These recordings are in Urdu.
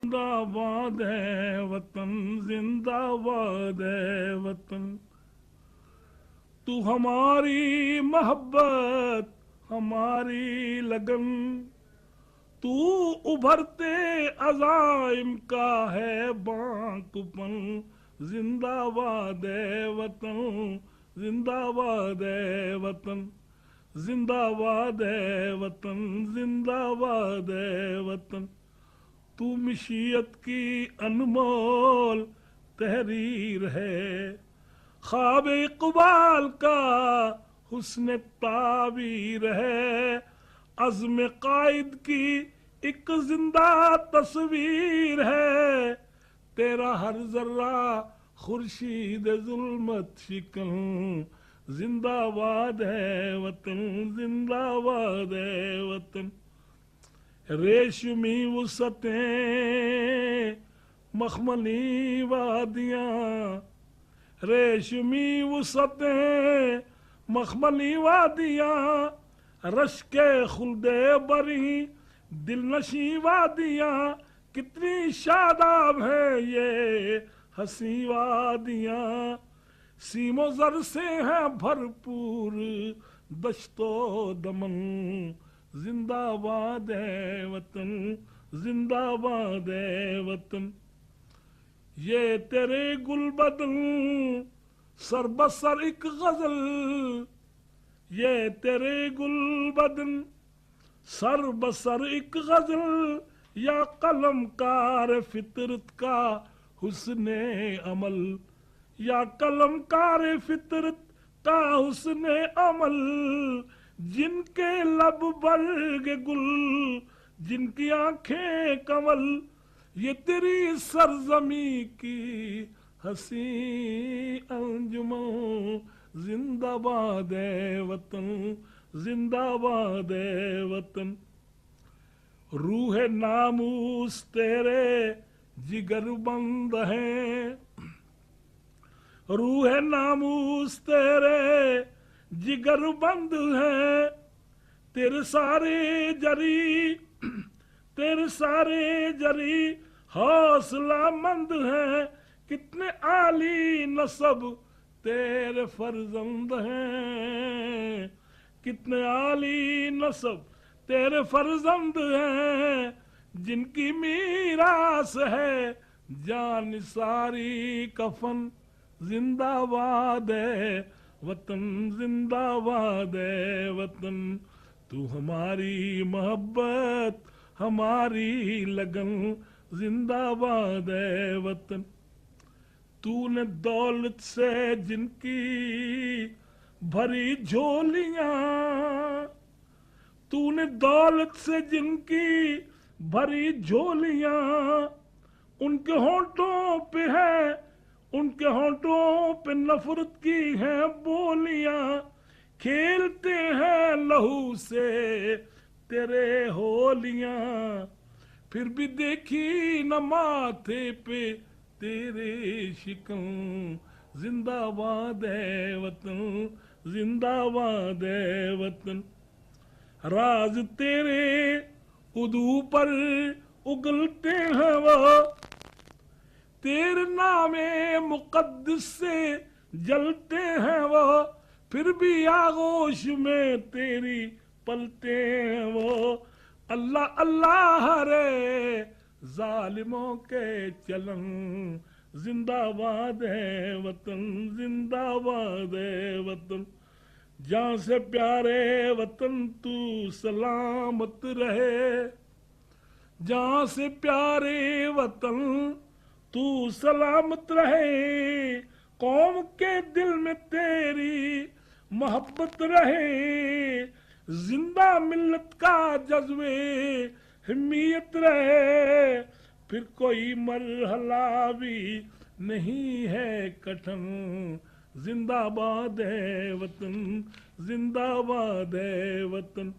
زندہ باد ہے وطن، زندہ باد ہے وطن، تو ہماری محبت ہماری لگن، تو ابھرتے عزائم کا ہے بانک پن، زندہ باد ہے وطن، زندہ باد ہے وطن، زندہ باد ہے وطن، زندہ باد ہے وطن، تو مشیت کی انمول تحریر ہے، خواب اقبال کا حسن تعبیر ہے، عزم قائد کی ایک زندہ تصویر ہے، تیرا ہر ذرہ خورشید ظلمت شکن، زندہ باد ہے وطن، زندہ باد ہے وطن، ریشمی وسعتیں مخملی وادیاں، ریشمی وسعتیں مخملی وادیاں، رشک خلد بری دل نشیں وادیاں، کتنی شاداب ہیں یہ ہنسی وادیاں، سیم و زر سے ہیں بھرپور دشت و دمن، زندہ باد ہے وطن، زندہ باد ہے وطن، یہ تیرے گل بدن سر بسر ایک غزل، یہ تیرے گل بدن سر بسر ایک غزل، یا قلم کار فطرت کا حسن عمل، یا قلم کار فطرت کا حسن عمل، جن کے لب برگ گل جن کی آنکھیں کمل، یہ تیری سرزمی کی ہنسی انجمن، زندہ باد ہے وطن، زندہ باد ہے وطن، روح ناموس تیرے جگر بند ہیں، روح ناموس تیرے جگر بند ہیں، تیرے سارے جری تیرے سارے جری حوصلہ مند ہیں، کتنے عالی نسب تیرے فرزند ہیں، کتنے عالی نسب تیرے فرزند ہیں، جن کی میراث ہے جان ساری کفن، زندہ باد ہے وطن، زندہ باد ہے وطن، تو ہماری محبت ہماری لگن، زندہ باد ہے وطن، تو نے دولت سے جن کی بھری جھولیاں، تو نے دولت سے جن کی بھری جھولیاں، ان کے ہونٹوں پہ ہے ان کے ہونٹوں پہ نفرت کی ہیں بولیاں، کھیلتے ہیں لہو سے تیرے ہولیاں، پھر بھی دیکھی نہ ماتھے پہ تیرے شکن، زندہ باد ہے وطن، زندہ باد ہے وطن، راز تیرے ادو پر اگلتے ہیں وہ، تیرے نام مقدس سے جلتے ہیں وہ، پھر بھی آغوش میں تیری پلتے ہیں وہ، اللہ اللہ رے ظالموں کے چلن، زندہ باد ہے وطن، زندہ باد ہے وطن، جہاں سے پیارے وطن تو سلامت رہے، جہاں سے پیارے وطن تو سلامت رہے، قوم کے دل میں تیری محبت رہے، زندہ ملت کا جذبے حمیت رہے، پھر کوئی مرحلہ بھی نہیں ہے کٹھن، زندہ باد ہے وطن، زندہ باد ہے وطن،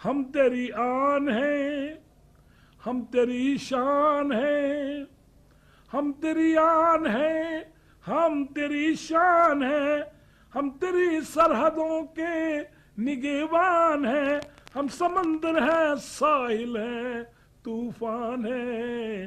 ہم تیری آن ہیں، ہم تیری شان ہیں، ہم تیری آن ہیں، ہم تیری شان ہیں، ہم تیری سرحدوں کے نگہبان ہیں، ہم سمندر ہیں ساحل ہیں طوفان ہیں،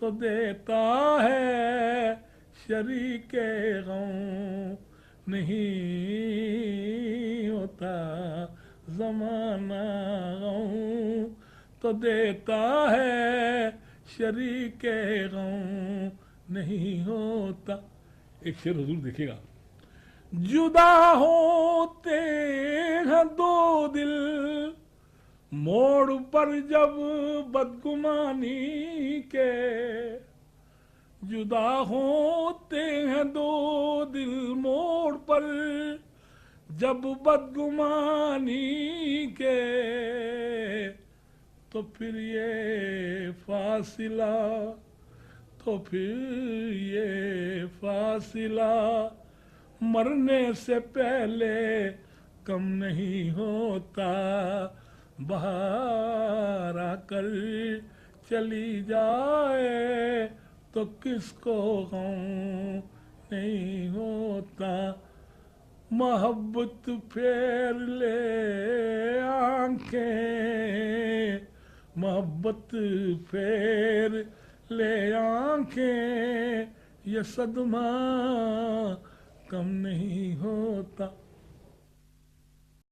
تو دیتا ہے شریک غم، نہیں ہوتا زمانہ غم تو دیتا ہے شریک غم، نہیں ہوتا. ایک شعر حضور دیکھے گا. جدا ہوتے ہیں دو دل موڑ پر جب بدگمانی کے، جدا ہوتے ہیں دو دل موڑ پر جب بدگمانی کے، تو پھر یہ فاصلہ مرنے سے پہلے کم نہیں ہوتا. بہار آ کر چلی جائے تو کس کو غم نہیں ہوتا. محبت پھیر لے آنکھیں، محبت پھیر لے آنکھیں، یہ صدمہ کم نہیں ہوتا.